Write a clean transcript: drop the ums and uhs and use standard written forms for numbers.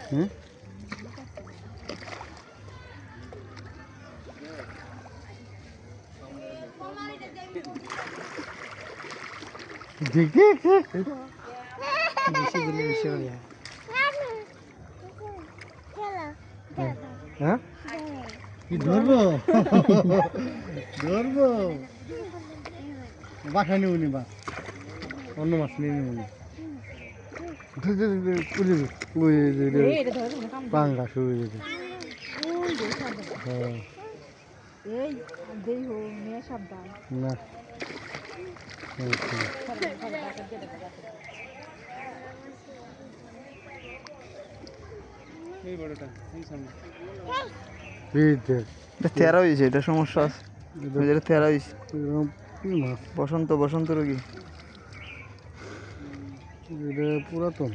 হুম দেখি বেশি দিলে বেশি হয়ে যায়। হ্যাঁ কি ধরবো ধরবো বাসায় নেবনি বা অন্য মাছ নিয়ে নেবনি পাঙ্গা শুরু হয়েছে হ্যাঁ এই দেই হো মেয়ে সাবধান না এই বড়টা এই সামনে তেরা হয়েছে, এটা সমস্যা আছে, তেরা হয়েছে। কি মাছ বসন্ত রোগী। এটা পুরাতন।